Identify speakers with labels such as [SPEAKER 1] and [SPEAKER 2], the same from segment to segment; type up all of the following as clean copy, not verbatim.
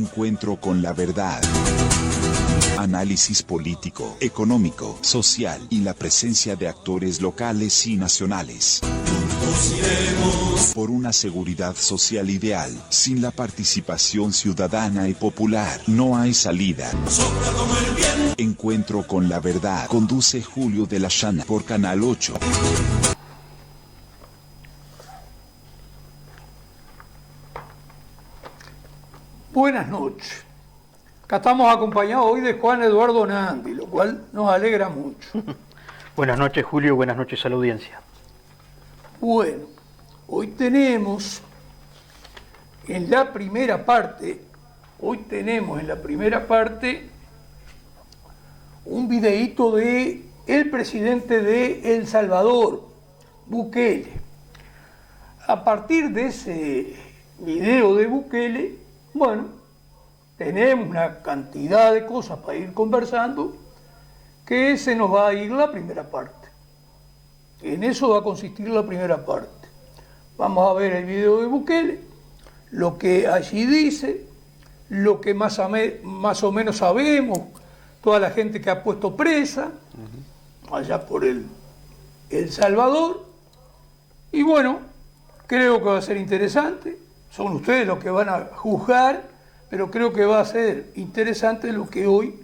[SPEAKER 1] Encuentro con la verdad. Análisis político, económico, social y la presencia de actores locales y nacionales. Juntos iremos por una seguridad social ideal. Sin la participación ciudadana y popular, no hay salida. Sopla como el viento. Encuentro con la verdad. Conduce Julio de la Llana por Canal 8.
[SPEAKER 2] Buenas noches. Acá estamos acompañados hoy de Juan Eduardo Nandi, lo cual nos alegra mucho.
[SPEAKER 3] Buenas noches, Julio, buenas noches a la audiencia.
[SPEAKER 2] Bueno, hoy tenemos en la primera parte un videíto de el presidente de El Salvador, Bukele. A partir de ese video de Bukele, bueno, tenemos una cantidad de cosas para ir conversando que se nos va a ir la primera parte. En eso va a consistir la primera parte. Vamos a ver el video de Bukele, lo que allí dice, lo que más o menos sabemos, toda la gente que ha puesto presa, allá por El Salvador. Y bueno, creo que va a ser interesante. Son ustedes los que van a juzgar, pero creo que va a ser interesante lo que hoy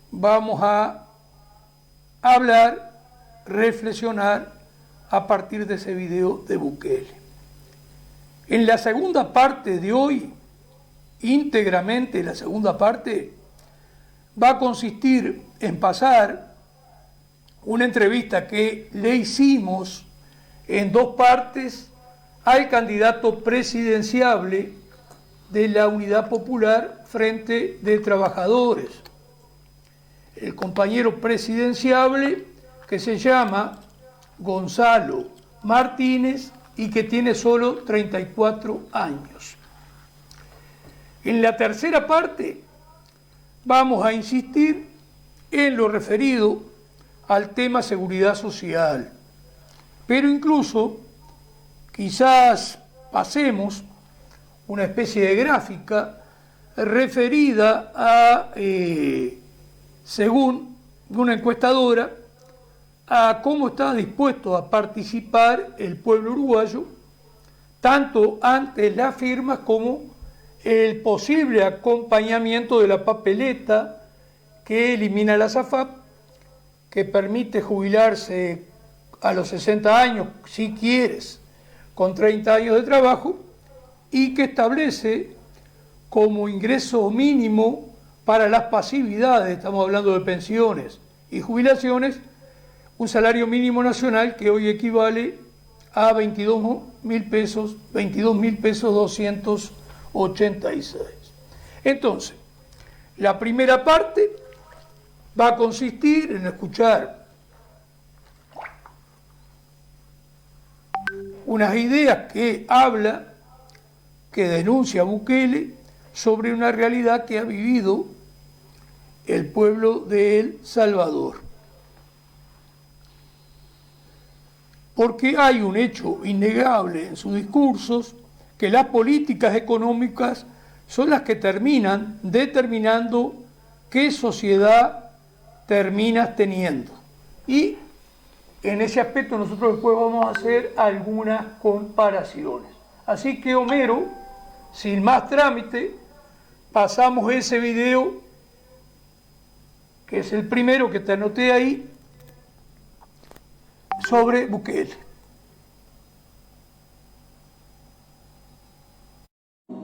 [SPEAKER 2] vamos a hablar, reflexionar a partir de ese video de Bukele. En la segunda parte de hoy, íntegramente la segunda parte, va a consistir en pasar una entrevista que le hicimos en dos partes al candidato presidenciable de la Unidad Popular Frente de Trabajadores, el compañero presidenciable que se llama Gonzalo Martínez y que tiene solo 34 años. En la tercera parte vamos a insistir en lo referido al tema seguridad social, pero incluso quizás pasemos una especie de gráfica referida a, según una encuestadora, a cómo está dispuesto a participar el pueblo uruguayo, tanto ante las firmas como el posible acompañamiento de la papeleta que elimina la SAFAP, que permite jubilarse a los 60 años, si quieres, con 30 años de trabajo, y que establece como ingreso mínimo para las pasividades, estamos hablando de pensiones y jubilaciones, un salario mínimo nacional que hoy equivale a 22.000 pesos, 286. Entonces, la primera parte va a consistir en escuchar unas ideas que denuncia Bukele sobre una realidad que ha vivido el pueblo de El Salvador. Porque hay un hecho innegable en sus discursos, que las políticas económicas son las que terminan determinando qué sociedad terminas teniendo. Y en ese aspecto nosotros después vamos a hacer algunas comparaciones. Así que, Homero, sin más trámite, pasamos ese video, que es el primero que te anoté ahí, sobre Bukele.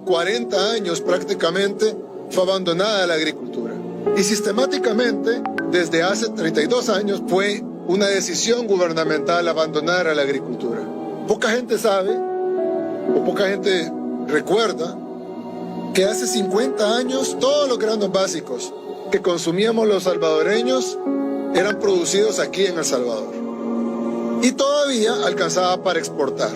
[SPEAKER 4] 40 años prácticamente fue abandonada la agricultura. Y sistemáticamente, desde hace 32 años, fue una decisión gubernamental abandonar a la agricultura. Poca gente sabe, o poca gente recuerda, que hace 50 años todos los granos básicos que consumíamos los salvadoreños eran producidos aquí en El Salvador. Y todavía alcanzaba para exportar.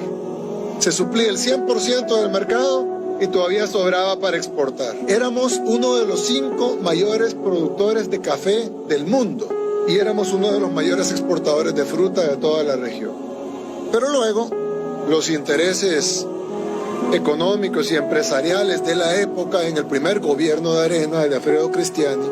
[SPEAKER 4] Se suplía el 100% del mercado y todavía sobraba para exportar. Éramos uno de los 5 mayores productores de café del mundo y éramos uno de los mayores exportadores de fruta de toda la región. Pero luego, los intereses económicos y empresariales de la época, en el primer gobierno de Arena, de Alfredo Cristiani,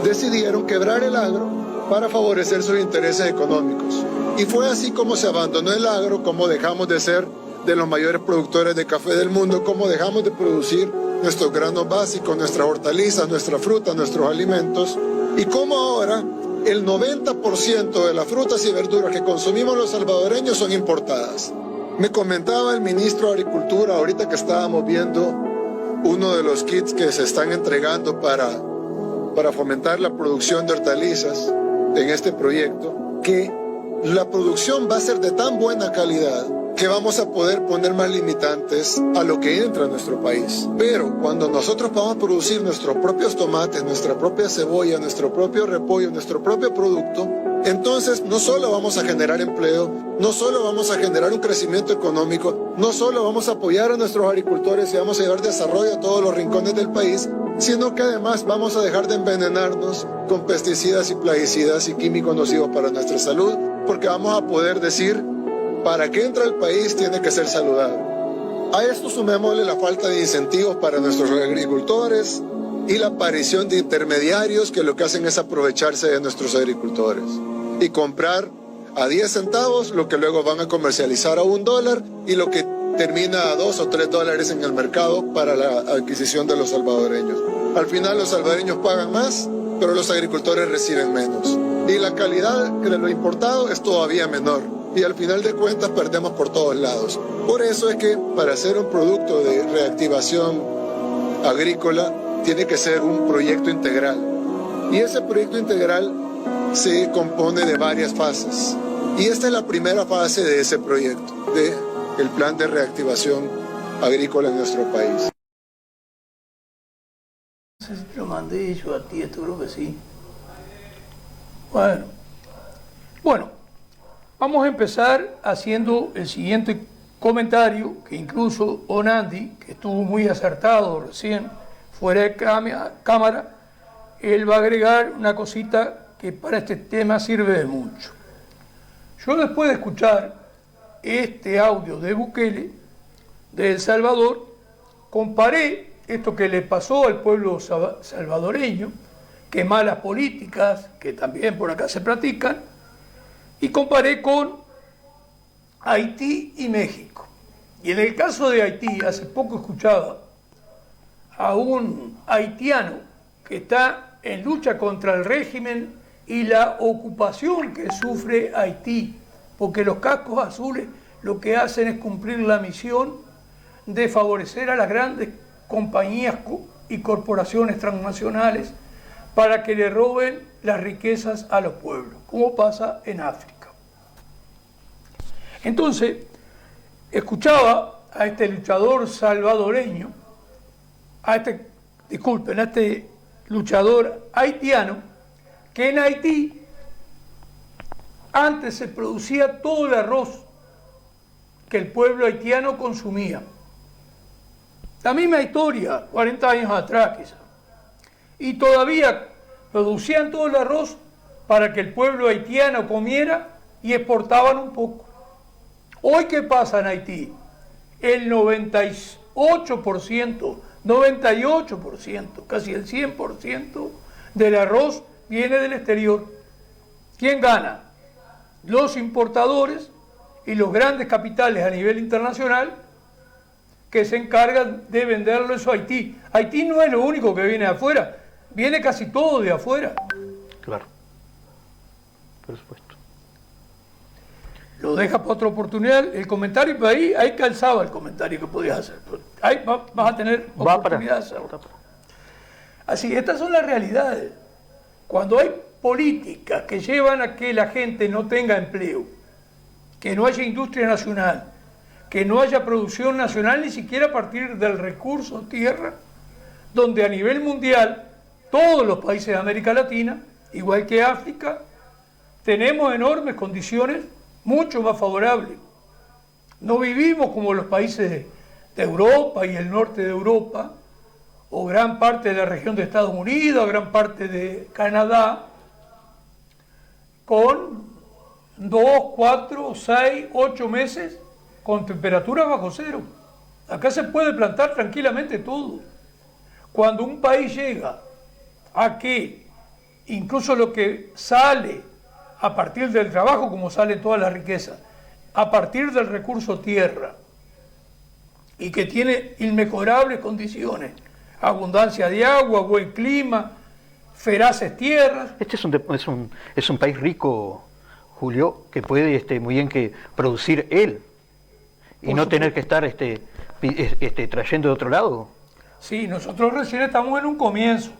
[SPEAKER 4] decidieron quebrar el agro para favorecer sus intereses económicos. Y fue así como se abandonó el agro, como dejamos de ser de los mayores productores de café del mundo, como dejamos de producir nuestros granos básicos, nuestras hortalizas, nuestra fruta, nuestros alimentos, y como ahora el 90% de las frutas y verduras que consumimos los salvadoreños son importadas. Me comentaba el ministro de Agricultura, ahorita que estábamos viendo uno de los kits que se están entregando para fomentar la producción de hortalizas en este proyecto, que la producción va a ser de tan buena calidad que vamos a poder poner más limitantes a lo que entra a nuestro país. Pero cuando nosotros vamos a producir nuestros propios tomates, nuestra propia cebolla, nuestro propio repollo, nuestro propio producto, entonces no solo vamos a generar empleo, no solo vamos a generar un crecimiento económico, no solo vamos a apoyar a nuestros agricultores y vamos a llevar desarrollo a todos los rincones del país, sino que además vamos a dejar de envenenarnos con pesticidas y plaguicidas y químicos nocivos para nuestra salud, porque vamos a poder decir, para que entre al país tiene que ser saludable. A esto sumémosle la falta de incentivos para nuestros agricultores y la aparición de intermediarios que lo que hacen es aprovecharse de nuestros agricultores y comprar a 10 centavos lo que luego van a comercializar a $1 y lo que termina a $2 o $3 en el mercado para la adquisición de los salvadoreños. Al final los salvadoreños pagan más, pero los agricultores reciben menos. Y la calidad de lo importado es todavía menor. Y al final de cuentas perdemos por todos lados. Por eso es que para hacer un producto de reactivación agrícola tiene que ser un proyecto integral. Y ese proyecto integral se compone de varias fases. Y esta es la primera fase de ese proyecto, del plan de reactivación agrícola en nuestro país.
[SPEAKER 2] No sé si te lo mandé yo a ti, esto creo que sí. Bueno, vamos a empezar haciendo el siguiente comentario, que incluso Onandi, que estuvo muy acertado recién fuera de cámara, él va a agregar una cosita que para este tema sirve de mucho. Yo después de escuchar este audio de Bukele, de El Salvador, comparé esto que le pasó al pueblo salvadoreño, que malas políticas, que también por acá se practican, y comparé con Haití y México. Y en el caso de Haití, hace poco escuchaba a un haitiano que está en lucha contra el régimen y la ocupación que sufre Haití, porque los cascos azules lo que hacen es cumplir la misión de favorecer a las grandes compañías y corporaciones transnacionales para que le roben las riquezas a los pueblos, como pasa en África. Entonces, escuchaba a este luchador salvadoreño, a este luchador haitiano, que en Haití antes se producía todo el arroz que el pueblo haitiano consumía. La misma historia, 40 años atrás quizá. Y todavía producían todo el arroz para que el pueblo haitiano comiera y exportaban un poco. Hoy, ¿qué pasa en Haití? El 98%, casi el 100% del arroz viene del exterior. ¿Quién gana? Los importadores y los grandes capitales a nivel internacional que se encargan de venderlo eso a Haití. Haití no es lo único que viene de afuera, viene casi todo de afuera.
[SPEAKER 3] Claro, por supuesto.
[SPEAKER 2] Lo deja para otra oportunidad. El comentario, pues ahí calzaba el comentario que podías hacer. Ahí vas a tener oportunidad de hacerlo. Así, estas son las realidades. Cuando hay políticas que llevan a que la gente no tenga empleo, que no haya industria nacional, que no haya producción nacional ni siquiera a partir del recurso tierra, donde a nivel mundial todos los países de América Latina, igual que África, tenemos enormes condiciones mucho más favorables. No vivimos como los países de Europa y el norte de Europa, o gran parte de la región de Estados Unidos, o gran parte de Canadá, con 2, 4, 6, 8 meses con temperaturas bajo cero. Acá se puede plantar tranquilamente todo. Cuando un país llega a que incluso lo que sale a partir del trabajo, como sale toda la riqueza, a partir del recurso tierra, y que tiene inmejorables condiciones, abundancia de agua, buen clima, feraces tierras.
[SPEAKER 3] Este es un país rico, Julio, que puede muy bien que producir él y no tener que estar trayendo de otro lado.
[SPEAKER 2] Sí, nosotros recién estamos en un comienzo,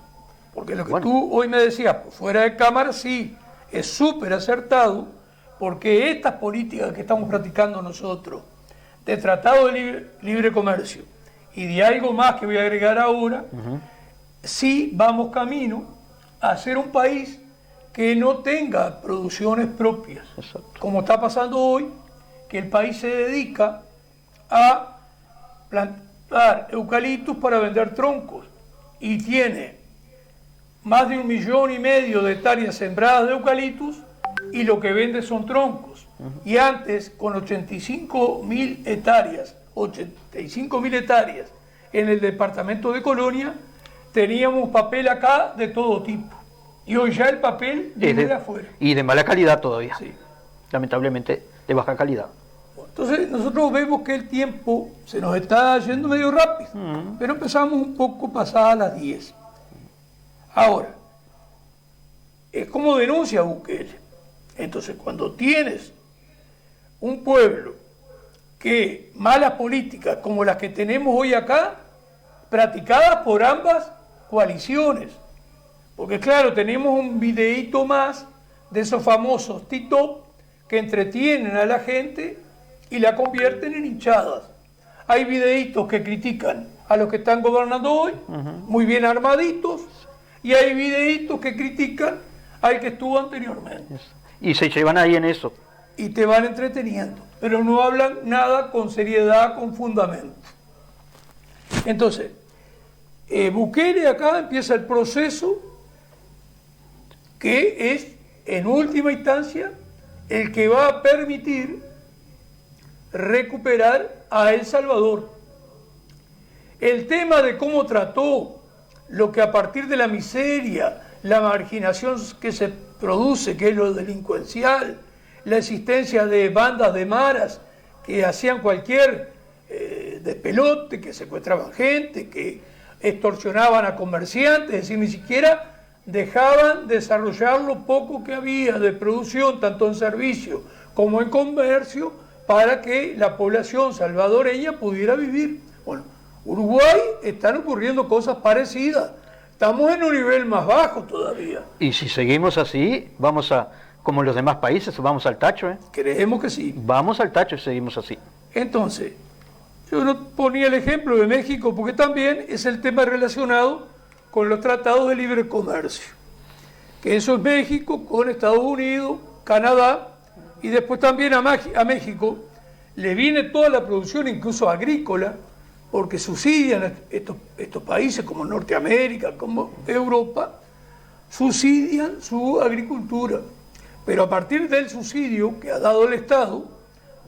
[SPEAKER 2] porque lo que tú hoy me decías, pues, fuera de cámara, sí, es súper acertado, porque estas políticas que estamos practicando nosotros, de tratado de libre comercio y de algo más que voy a agregar ahora, sí vamos camino a ser un país que no tenga producciones propias.
[SPEAKER 3] Exacto.
[SPEAKER 2] Como está pasando hoy, que el país se dedica a plantar eucaliptus para vender troncos y tiene más de 1,5 millones de hectáreas sembradas de eucaliptus y lo que vende son troncos. Y antes, con 85.000 hectáreas en el departamento de Colonia, teníamos papel acá de todo tipo. Y hoy ya el papel viene de afuera.
[SPEAKER 3] Y de mala calidad todavía.
[SPEAKER 2] Sí.
[SPEAKER 3] Lamentablemente, de baja calidad.
[SPEAKER 2] Entonces, nosotros vemos que el tiempo se nos está yendo medio rápido, pero empezamos un poco pasadas las 10. Ahora, es como denuncia Bukele. Entonces, cuando tienes un pueblo que malas políticas como las que tenemos hoy acá, practicadas por ambas coaliciones, porque claro, tenemos un videíto más de esos famosos TikTok que entretienen a la gente y la convierten en hinchadas. Hay videitos que critican a los que están gobernando hoy, muy bien armaditos, y hay videitos que critican al que estuvo anteriormente.
[SPEAKER 3] Y se llevan ahí en eso.
[SPEAKER 2] Y te van entreteniendo, pero no hablan nada con seriedad, con fundamento. Entonces, Bukele acá empieza el proceso que es, en última instancia, el que va a permitir recuperar a El Salvador. El tema de cómo trató lo que a partir de la miseria, la marginación que se produce, que es lo delincuencial, la existencia de bandas de maras que hacían cualquier despelote, que secuestraban gente, que extorsionaban a comerciantes, es decir, ni siquiera dejaban desarrollar lo poco que había de producción, tanto en servicio como en comercio, para que la población salvadoreña pudiera vivir. Bueno, Uruguay están ocurriendo cosas parecidas. Estamos en un nivel más bajo todavía.
[SPEAKER 3] Y si seguimos así, como los demás países, vamos al tacho, ¿eh?
[SPEAKER 2] Creemos que sí.
[SPEAKER 3] Vamos al tacho y seguimos así.
[SPEAKER 2] Entonces, yo no ponía el ejemplo de México porque también es el tema relacionado con los tratados de libre comercio. Que eso es México con Estados Unidos, Canadá, y después también a México le viene toda la producción, incluso agrícola, porque subsidian estos países como Norteamérica, como Europa, subsidian su agricultura. Pero a partir del subsidio que ha dado el Estado,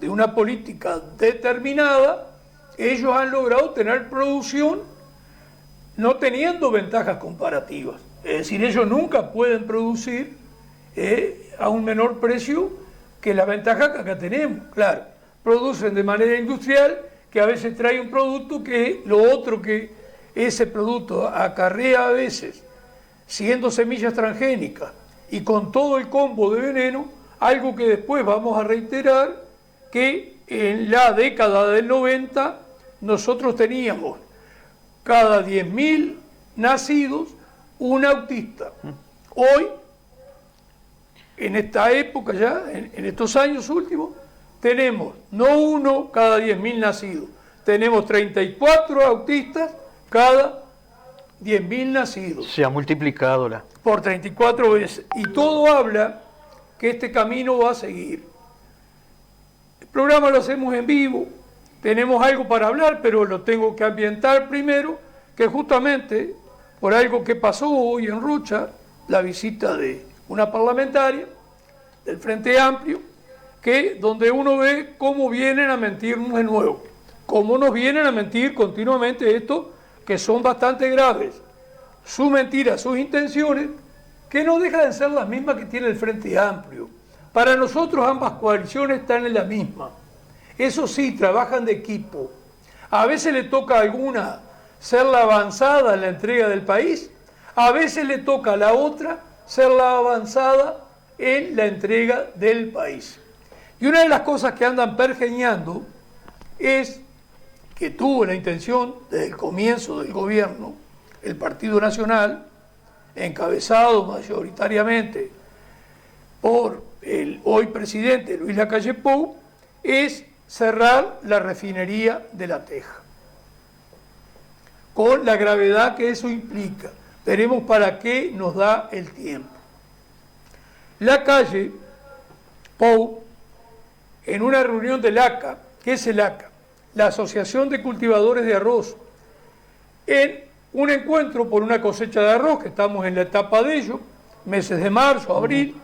[SPEAKER 2] de una política determinada, ellos han logrado tener producción no teniendo ventajas comparativas. Es decir, ellos nunca pueden producir a un menor precio que la ventaja que acá tenemos. Claro, producen de manera industrial, que a veces trae un producto que lo otro que ese producto acarrea a veces, siendo semillas transgénicas y con todo el combo de veneno, algo que después vamos a reiterar, que en la década del 90 nosotros teníamos cada 10.000 nacidos un autista. Hoy, en esta época ya, en estos años últimos, tenemos no uno cada 10.000 nacidos, tenemos 34 autistas cada 10.000 nacidos.
[SPEAKER 3] Se ha multiplicado
[SPEAKER 2] por 34 veces. Y todo habla que este camino va a seguir. El programa lo hacemos en vivo, tenemos algo para hablar, pero lo tengo que ambientar primero, que justamente por algo que pasó hoy en Rocha, la visita de una parlamentaria del Frente Amplio, donde uno ve cómo vienen a mentirnos de nuevo, como nos vienen a mentir continuamente estos que son bastante graves. Su mentira, sus intenciones, que no dejan de ser las mismas que tiene el Frente Amplio. Para nosotros ambas coaliciones están en la misma. Eso sí, trabajan de equipo. A veces le toca a alguna ser la avanzada en la entrega del país, a veces le toca a la otra ser la avanzada en la entrega del país. Y una de las cosas que andan pergeñando es que tuvo la intención desde el comienzo del gobierno, el Partido Nacional, encabezado mayoritariamente por el hoy presidente Luis Lacalle Pou, es cerrar la refinería de La Teja, con la gravedad que eso implica. Veremos para qué nos da el tiempo. Lacalle Pou, en una reunión del ACA, ¿qué es el ACA? La Asociación de Cultivadores de Arroz, en un encuentro por una cosecha de arroz, que estamos en la etapa de ello, meses de marzo, abril,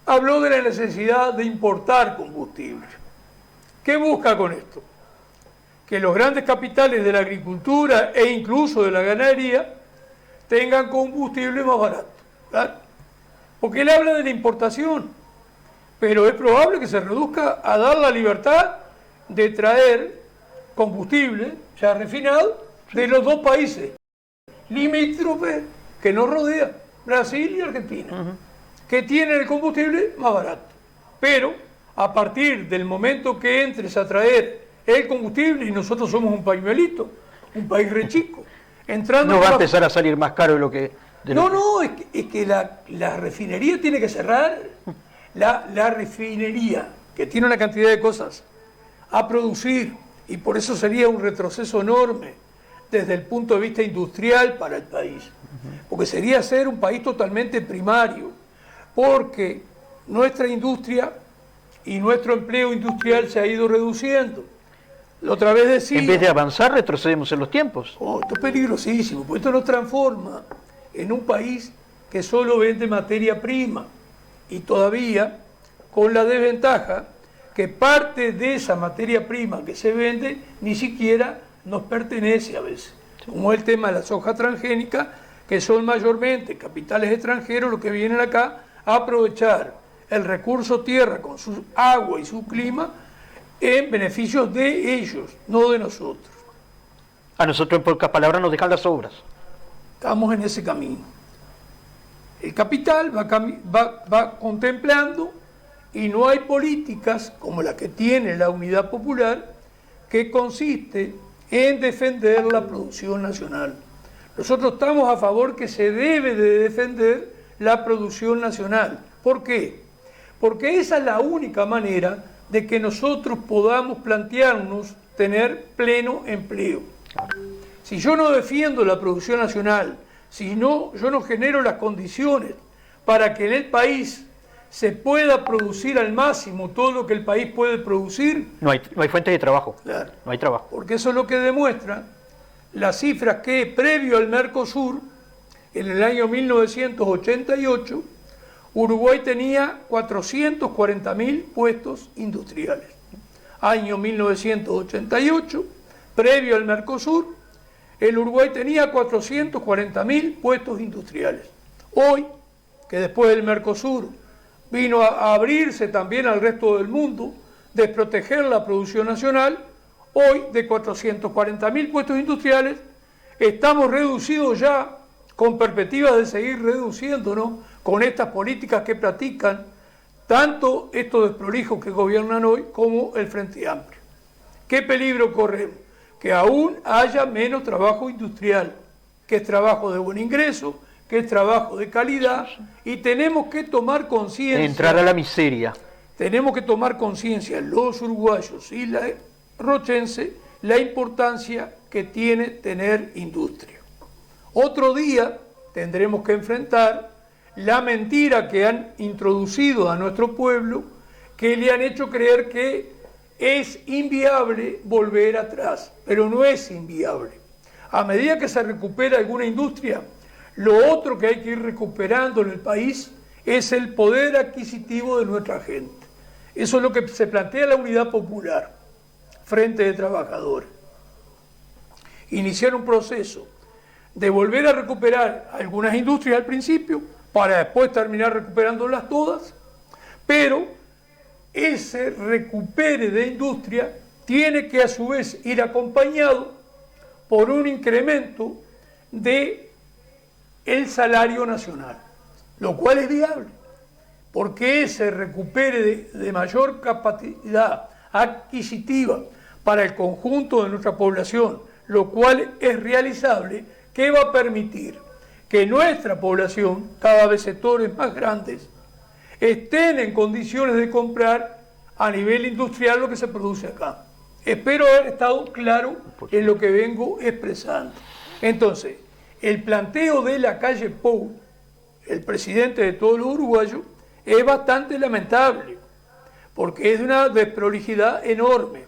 [SPEAKER 2] habló de la necesidad de importar combustible. ¿Qué busca con esto? Que los grandes capitales de la agricultura e incluso de la ganadería tengan combustible más barato, ¿verdad? Porque él habla de la importación, pero es probable que se reduzca a dar la libertad de traer combustible ya refinado de los dos países limítrofes que nos rodean, Brasil y Argentina, que tienen el combustible más barato. Pero a partir del momento que entres a traer el combustible, y nosotros somos un pañuelito, un país re chico, entrando...
[SPEAKER 3] No va a empezar a salir más caro de lo que...
[SPEAKER 2] Es que la refinería tiene que cerrar, la refinería, que tiene una cantidad de cosas a producir, y por eso sería un retroceso enorme desde el punto de vista industrial para el país, porque sería ser un país totalmente primario, porque nuestra industria y nuestro empleo industrial se ha ido reduciendo. La otra vez decía...
[SPEAKER 3] En vez de avanzar, retrocedemos en los tiempos.
[SPEAKER 2] Esto es peligrosísimo, porque esto nos transforma en un país que solo vende materia prima, y todavía con la desventaja que parte de esa materia prima que se vende ni siquiera nos pertenece a veces, como el tema de la soja transgénica, que son mayormente capitales extranjeros los que vienen acá a aprovechar el recurso tierra con su agua y su clima en beneficios de ellos, no de nosotros.
[SPEAKER 3] A nosotros, en pocas palabras, nos dejan las obras.
[SPEAKER 2] Estamos en ese camino. El capital va contemplando, y no hay políticas como la que tiene la Unidad Popular, que consiste en defender la producción nacional. Nosotros estamos a favor que se debe de defender la producción nacional. ¿Por qué? Porque esa es la única manera de que nosotros podamos plantearnos tener pleno empleo. Si yo no defiendo la producción nacional, si no, yo no genero las condiciones para que en el país se pueda producir al máximo todo lo que el país puede producir.
[SPEAKER 3] No hay fuentes de trabajo.
[SPEAKER 2] Claro,
[SPEAKER 3] no hay trabajo.
[SPEAKER 2] Porque eso es lo que demuestra las cifras que previo al Mercosur, en el año 1988, Uruguay tenía 440.000 puestos industriales. Año 1988, previo al Mercosur, el Uruguay tenía 440.000 puestos industriales. Hoy, que después del Mercosur vino a abrirse también al resto del mundo, desproteger la producción nacional, hoy de 440.000 puestos industriales, estamos reducidos ya, con perspectivas de seguir reduciéndonos con estas políticas que practican tanto estos desprolijos que gobiernan hoy como el Frente Amplio. ¿Qué peligro corremos? Que aún haya menos trabajo industrial, que es trabajo de buen ingreso, que es trabajo de calidad, y tenemos que tomar conciencia...
[SPEAKER 3] Entrar a la miseria.
[SPEAKER 2] Tenemos que tomar conciencia, los uruguayos y la rochense, la importancia que tiene tener industria. Otro día tendremos que enfrentar la mentira que han introducido a nuestro pueblo, que le han hecho creer que es inviable volver atrás, pero no es inviable. A medida que se recupera alguna industria, lo otro que hay que ir recuperando en el país es el poder adquisitivo de nuestra gente. Eso es lo que se plantea la Unidad Popular. Frente de Trabajadores. Iniciar un proceso de volver a recuperar algunas industrias al principio, para después terminar recuperándolas todas, pero ese recupere de industria tiene que a su vez ir acompañado por un incremento de el salario nacional, lo cual es viable, porque ese recupere de mayor capacidad adquisitiva para el conjunto de nuestra población, lo cual es realizable, que va a permitir que nuestra población, cada vez sectores más grandes, estén en condiciones de comprar a nivel industrial lo que se produce acá. Espero haber estado claro en lo que vengo expresando. Entonces, el planteo de la calle Pou, el presidente de todos los uruguayos, es bastante lamentable, porque es de una desprolijidad enorme.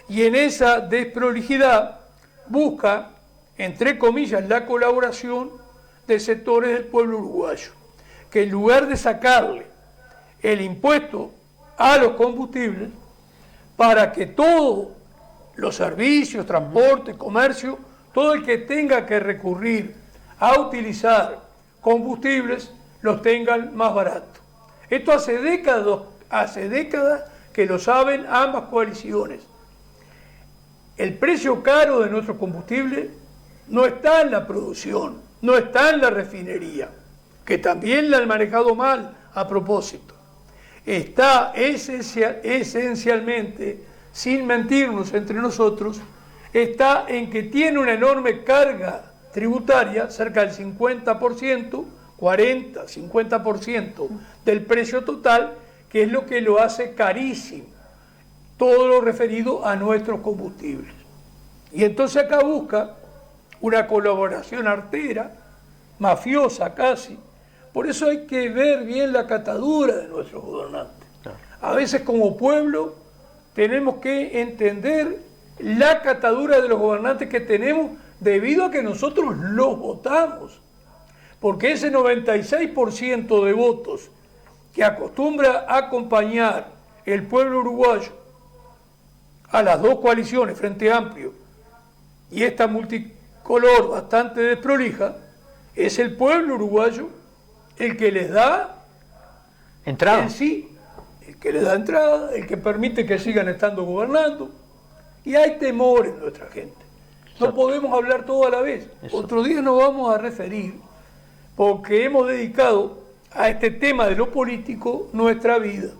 [SPEAKER 2] Y en esa desprolijidad busca, entre comillas, la colaboración de sectores del pueblo uruguayo, que en lugar de sacarle el impuesto a los combustibles, para que todos los servicios, transporte, comercio, todo el que tenga que recurrir a utilizar combustibles, los tengan más baratos. Esto hace décadas que lo saben ambas coaliciones. El precio caro de nuestro combustible no está en la producción, no está en la refinería, que también la han manejado mal a propósito. Está esencialmente, sin mentirnos entre nosotros, está en que tiene una enorme carga tributaria, cerca del 50%, 40, 50% del precio total, que es lo que lo hace carísimo, todo lo referido a nuestros combustibles. Y entonces acá busca una colaboración artera, mafiosa casi. Por eso hay que ver bien la catadura de nuestros gobernantes. A veces como pueblo tenemos que entender la catadura de los gobernantes que tenemos debido a que nosotros los votamos. Porque ese 96% de votos que acostumbra a acompañar el pueblo uruguayo a las dos coaliciones, Frente Amplio y esta multicolor bastante desprolija, es el pueblo uruguayo el que les da
[SPEAKER 3] entrada.
[SPEAKER 2] En sí, el que les da entrada, el que permite que sigan estando gobernando. Y hay temor en nuestra gente. No podemos hablar todo a la vez. Otro día nos vamos a referir, porque hemos dedicado a este tema de lo político nuestra vida.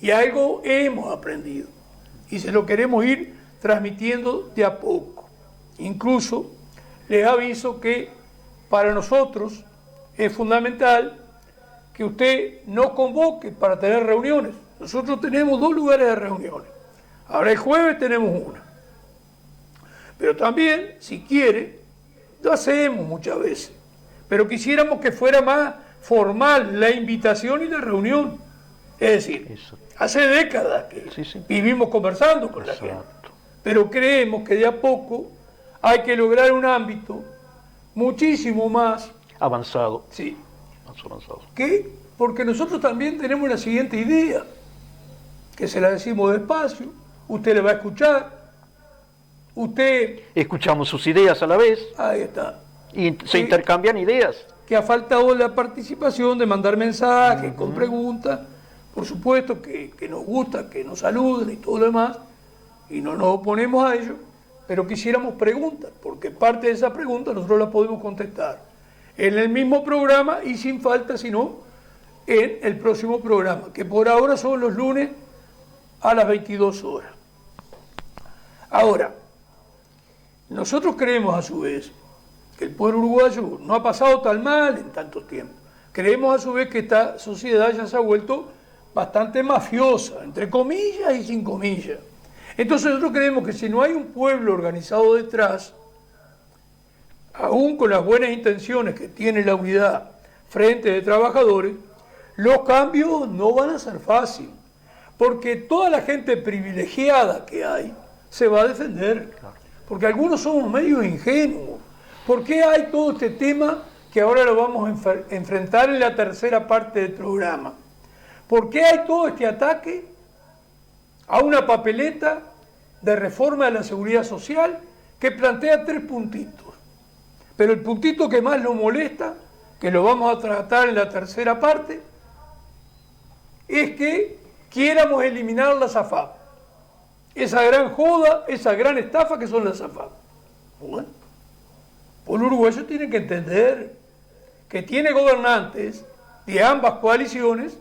[SPEAKER 2] Y algo hemos aprendido. Y se lo queremos ir transmitiendo de a poco. Incluso les aviso que para nosotros es fundamental que usted nos convoque para tener reuniones. Nosotros tenemos 2 lugares de reuniones. Ahora el jueves tenemos una. Pero también, si quiere, lo hacemos muchas veces. Pero quisiéramos que fuera más formal la invitación y la reunión. Es decir, hace décadas que vivimos conversando con la gente. Pero creemos que de a poco hay que lograr un ámbito muchísimo más
[SPEAKER 3] avanzado.
[SPEAKER 2] Sí.
[SPEAKER 3] Más avanzado.
[SPEAKER 2] ¿Qué? Porque nosotros también tenemos la siguiente idea, que se la decimos despacio, usted le va a escuchar,
[SPEAKER 3] escuchamos sus ideas a la vez.
[SPEAKER 2] Ahí está.
[SPEAKER 3] Y se intercambian ideas.
[SPEAKER 2] Que ha faltado la participación de mandar mensajes con preguntas, por supuesto que nos gusta que nos saluden y todo lo demás, y no nos oponemos a ello, pero quisiéramos preguntas, porque parte de esa pregunta nosotros la podemos contestar en el mismo programa y sin falta, sino en el próximo programa, que por ahora son los lunes a las 22 horas. Ahora, nosotros creemos a su vez que el pueblo uruguayo no ha pasado tan mal en tantos tiempos. Creemos a su vez que esta sociedad ya se ha vuelto bastante mafiosa, entre comillas y sin comillas. Entonces nosotros creemos que si no hay un pueblo organizado detrás, aún con las buenas intenciones que tiene la unidad Frente de Trabajadores, los cambios no van a ser fáciles, porque toda la gente privilegiada que hay se va a defender, porque algunos somos medio ingenuos. ¿Por qué hay todo este tema que ahora lo vamos a enfrentar en la tercera parte del programa? ¿Por qué hay todo este ataque a una papeleta de reforma de la seguridad social que plantea 3 puntitos. Pero el puntito que más nos molesta, que lo vamos a tratar en la tercera parte, es que quiéramos eliminar las AFAP. Esa gran joda, esa gran estafa que son las AFAP. Bueno, pues los uruguayos tienen que entender que tiene gobernantes de ambas coaliciones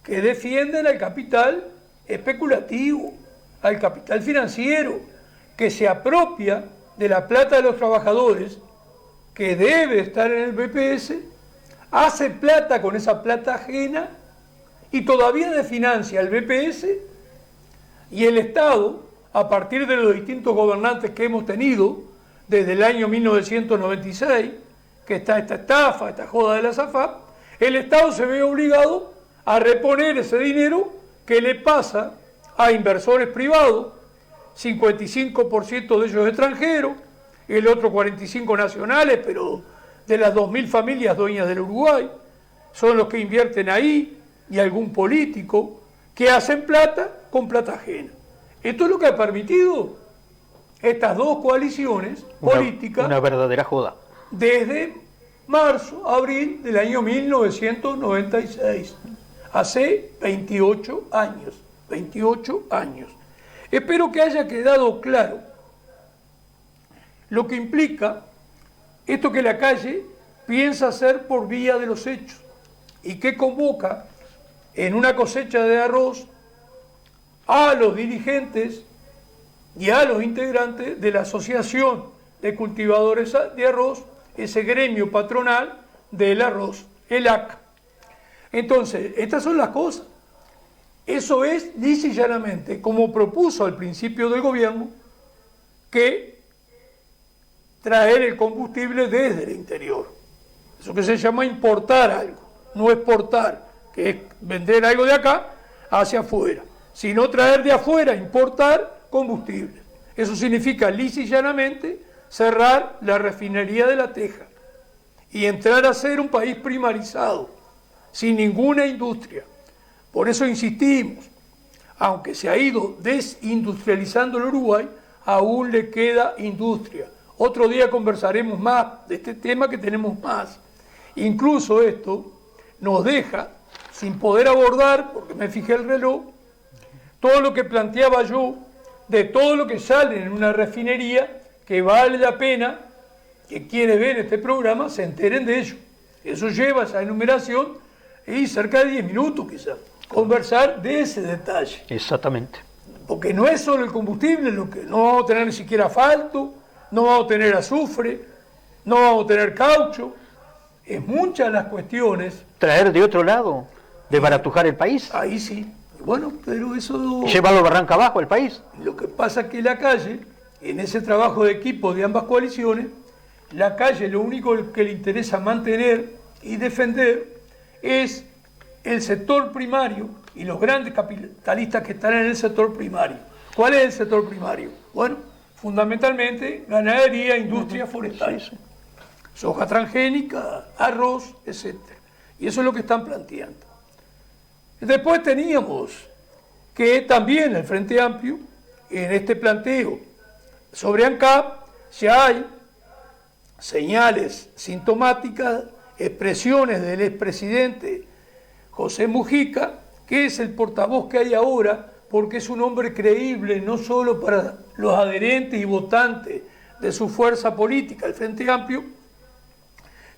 [SPEAKER 2] que defienden al capital especulativo, al capital financiero, que se apropia de la plata de los trabajadores, que debe estar en el BPS, hace plata con esa plata ajena y todavía desfinancia el BPS y el Estado, a partir de los distintos gobernantes que hemos tenido desde el año 1996, que está esta estafa, esta joda de la AFAP, el Estado se ve obligado a reponer ese dinero que le pasa a inversores privados, 55% de ellos extranjeros, el otro 45% nacionales, pero de las 2.000 familias dueñas del Uruguay, son los que invierten ahí, y algún político que hacen plata con plata ajena. Esto es lo que ha permitido estas dos coaliciones políticas.
[SPEAKER 3] Una verdadera joda.
[SPEAKER 2] Desde marzo, abril del año 1996, hace 28 años. 28 años. Espero que haya quedado claro lo que implica esto que la calle piensa hacer por vía de los hechos y que convoca en una cosecha de arroz a los dirigentes y a los integrantes de la Asociación de Cultivadores de Arroz, ese gremio patronal del arroz, el ACA. Entonces, estas son las cosas. Eso es, lisa y llanamente, como propuso al principio del gobierno, que traer el combustible desde el interior. Eso que se llama importar algo, no exportar, que es vender algo de acá hacia afuera, sino traer de afuera, importar combustible. Eso significa lisa y llanamente cerrar la refinería de La Teja y entrar a ser un país primarizado, sin ninguna industria. Por eso insistimos, aunque se ha ido desindustrializando el Uruguay, aún le queda industria. Otro día conversaremos más de este tema, que tenemos más. Incluso esto nos deja sin poder abordar, porque me fijé el reloj, todo lo que planteaba yo, de todo lo que sale en una refinería, que vale la pena que quienes ven este programa se enteren de ello. Eso lleva esa enumeración y cerca de 10 minutos quizás, conversar de ese detalle.
[SPEAKER 3] Exactamente.
[SPEAKER 2] Porque no es solo el combustible, lo que no vamos a tener ni siquiera asfalto, no vamos a tener azufre, no vamos a tener caucho, es muchas las cuestiones.
[SPEAKER 3] Traer de otro lado, desbaratujar el país.
[SPEAKER 2] Ahí sí. Bueno, pero eso...
[SPEAKER 3] Llevarlo barranca abajo el país.
[SPEAKER 2] Lo que pasa es que la calle, en ese trabajo de equipo de ambas coaliciones, la calle lo único que le interesa mantener y defender es el sector primario y los grandes capitalistas que están en el sector primario. ¿Cuál es el sector primario? Bueno, fundamentalmente ganadería, industria forestal, soja transgénica, arroz, etc. Y eso es lo que están planteando. Después teníamos que también el Frente Amplio, en este planteo sobre ANCAP, ya hay señales sintomáticas, expresiones del expresidente José Mujica, que es el portavoz que hay ahora, porque es un hombre creíble no solo para los adherentes y votantes de su fuerza política, el Frente Amplio,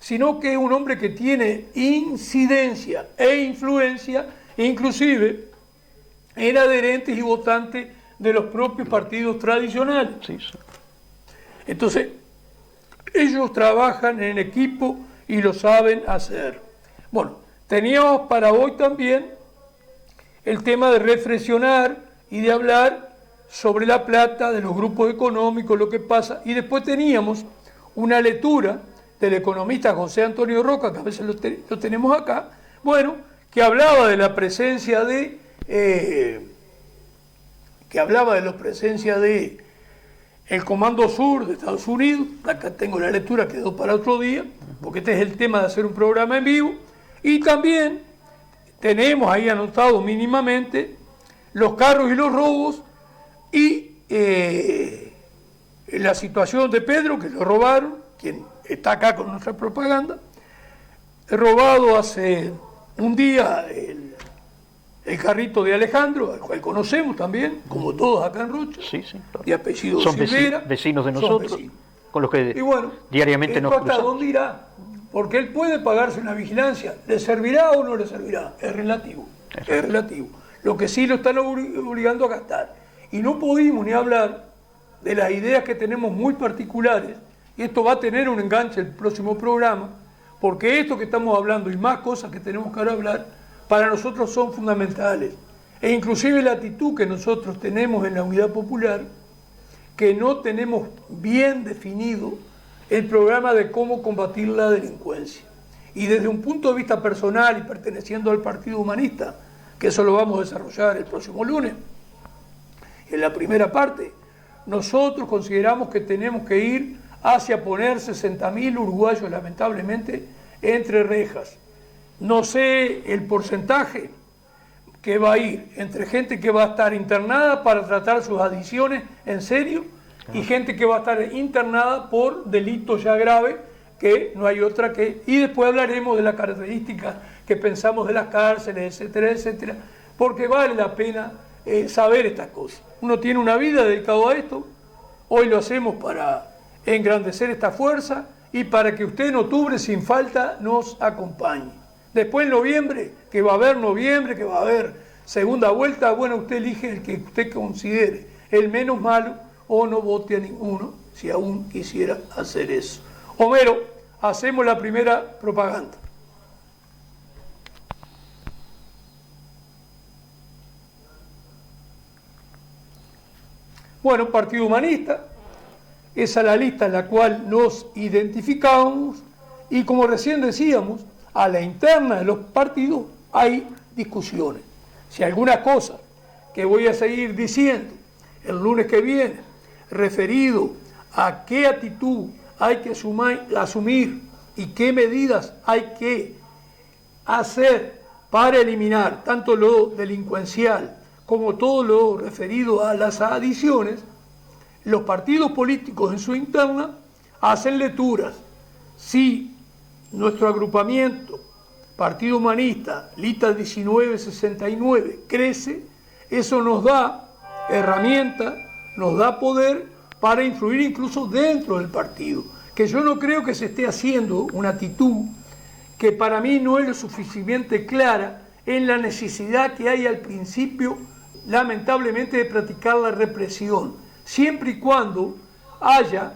[SPEAKER 2] sino que es un hombre que tiene incidencia e influencia, inclusive en adherentes y votantes de los propios partidos tradicionales.
[SPEAKER 3] Sí, sí.
[SPEAKER 2] Entonces, ellos trabajan en equipo y lo saben hacer. Bueno, teníamos para hoy también el tema de reflexionar y de hablar sobre la plata, de los grupos económicos, lo que pasa. Y después teníamos una lectura del economista José Antonio Roca, que a veces lo tenemos acá, bueno, que hablaba de la presencia de... el Comando Sur de Estados Unidos. Acá tengo la lectura, quedó para otro día, porque este es el tema de hacer un programa en vivo. Y también tenemos ahí anotado mínimamente los carros y los robos y la situación de Pedro, que lo robaron, quien está acá con nuestra propaganda, robado hace un día el carrito de Alejandro, al cual conocemos también, como todos acá en Rocha,
[SPEAKER 3] Sí, sí, claro.
[SPEAKER 2] de apellido
[SPEAKER 3] Son
[SPEAKER 2] Silvera.
[SPEAKER 3] vecinos de
[SPEAKER 2] son
[SPEAKER 3] nosotros,
[SPEAKER 2] vecinos.
[SPEAKER 3] con los que
[SPEAKER 2] Y bueno,
[SPEAKER 3] diariamente nos
[SPEAKER 2] ¿esto hasta
[SPEAKER 3] cruzamos.
[SPEAKER 2] dónde irá? Porque él puede pagarse una vigilancia. ¿Le servirá o no le servirá? Es relativo. Es relativo. Lo que sí lo están obligando a gastar. Y no pudimos ni hablar de las ideas que tenemos muy particulares, y esto va a tener un enganche el próximo programa, porque esto que estamos hablando y más cosas que tenemos que ahora hablar, para nosotros son fundamentales. E inclusive la actitud que nosotros tenemos en la Unidad Popular, que no tenemos bien definido el programa de cómo combatir la delincuencia. Y desde un punto de vista personal y perteneciendo al Partido Humanista, que eso lo vamos a desarrollar el próximo lunes, en la primera parte, nosotros consideramos que tenemos que ir hacia poner 60.000 uruguayos, lamentablemente, entre rejas. No sé el porcentaje que va a ir entre gente que va a estar internada para tratar sus adicciones en serio y gente que va a estar internada por delitos ya graves, que no hay otra que... Y después hablaremos de las características que pensamos de las cárceles, etcétera, etcétera, porque vale la pena saber estas cosas. Uno tiene una vida dedicada a esto, hoy lo hacemos para engrandecer esta fuerza y para que usted en octubre sin falta nos acompañe. Después en noviembre, que va a haber segunda vuelta, bueno, usted elige el que usted considere el menos malo o no vote a ninguno, si aún quisiera hacer eso. Homero, hacemos la primera propaganda. Bueno, Partido Humanista, esa es la lista en la cual nos identificamos y como recién decíamos, a la interna de los partidos hay discusiones. Si alguna cosa que voy a seguir diciendo el lunes que viene, referido a qué actitud hay que asumir y qué medidas hay que hacer para eliminar tanto lo delincuencial como todo lo referido a las adicciones, los partidos políticos en su interna hacen lecturas. Si nuestro agrupamiento, Partido Humanista, lista 1969, crece, eso nos da herramienta, nos da poder para influir incluso dentro del partido. Que yo no creo que se esté haciendo una actitud que para mí no es lo suficientemente clara en la necesidad que hay al principio, lamentablemente, de practicar la represión, siempre y cuando haya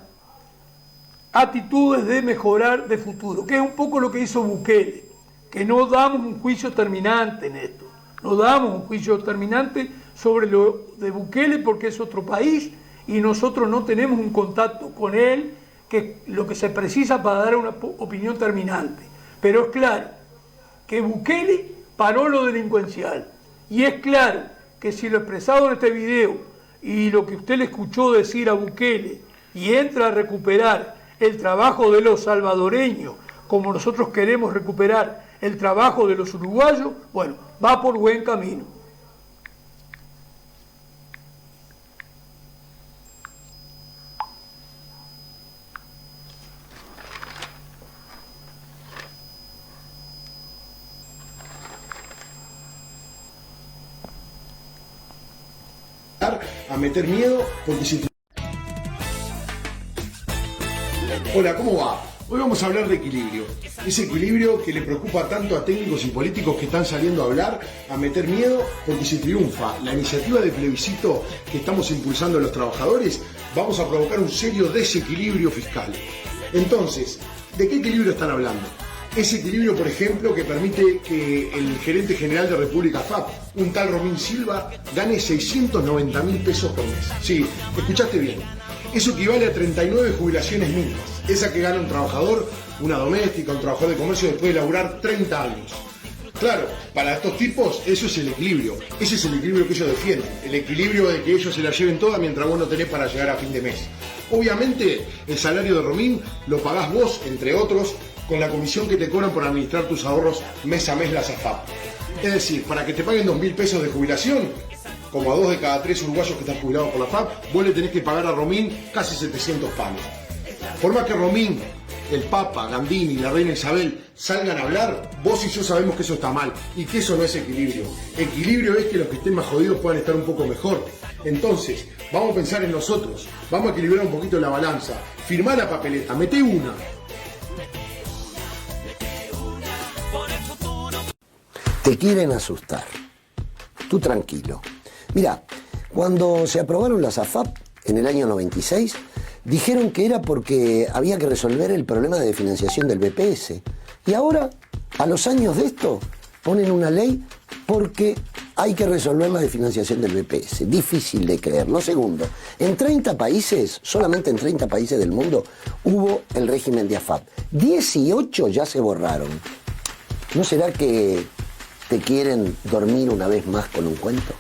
[SPEAKER 2] actitudes de mejorar de futuro, que es un poco lo que hizo Bukele, que no damos un juicio terminante en esto, no damos un juicio terminante sobre lo de Bukele porque es otro país y nosotros no tenemos un contacto con él, que es lo que se precisa para dar una opinión terminante. Pero es claro que Bukele paró lo delincuencial y es claro que si lo expresado en este video y lo que usted le escuchó decir a Bukele y entra a recuperar el trabajo de los salvadoreños, como nosotros queremos recuperar el trabajo de los uruguayos, bueno, va por buen camino.
[SPEAKER 5] A meter miedo porque si... Hola, ¿cómo va? Hoy vamos a hablar de equilibrio. Ese equilibrio que le preocupa tanto a técnicos y políticos que están saliendo a hablar, a meter miedo porque si triunfa la iniciativa de plebiscito que estamos impulsando los trabajadores, vamos a provocar un serio desequilibrio fiscal. Entonces, ¿de qué equilibrio están hablando? Ese equilibrio, por ejemplo, que permite que el gerente general de República FAP, un tal Romín Silva, gane 690.000 pesos por mes. Sí, escuchaste bien. Eso equivale a 39 jubilaciones mínimas. Esa que gana un trabajador, una doméstica, un trabajador de comercio después de laburar 30 años. Claro, para estos tipos eso es el equilibrio. Ese es el equilibrio que ellos defienden. El equilibrio de que ellos se la lleven toda mientras vos no tenés para llegar a fin de mes. Obviamente, el salario de Romín lo pagás vos, entre otros, con la comisión que te cobran por administrar tus ahorros mes a mes la AFAP. Es decir, para que te paguen 2.000 pesos de jubilación, como a 2 de cada 3 uruguayos que están jubilados por la FAP, vos le tenés que pagar a Romín casi 700 palos. Por más que Romín, el Papa, Gandini y la Reina Isabel salgan a hablar, vos y yo sabemos que eso está mal y que eso no es equilibrio. Equilibrio es que los que estén más jodidos puedan estar un poco mejor. Entonces, vamos a pensar en nosotros, vamos a equilibrar un poquito la balanza. Firmá la papeleta, meté una.
[SPEAKER 6] Te quieren asustar. Tú tranquilo. Mira, cuando se aprobaron las AFAP en el año 96, dijeron que era porque había que resolver el problema de financiación del BPS. Y ahora, a los años de esto, ponen una ley porque hay que resolver la de financiación del BPS. Difícil de creer. Lo segundo, en 30 países, solamente en 30 países del mundo, hubo el régimen de AFAP. 18 ya se borraron. ¿No será que te quieren dormir una vez más con un cuento?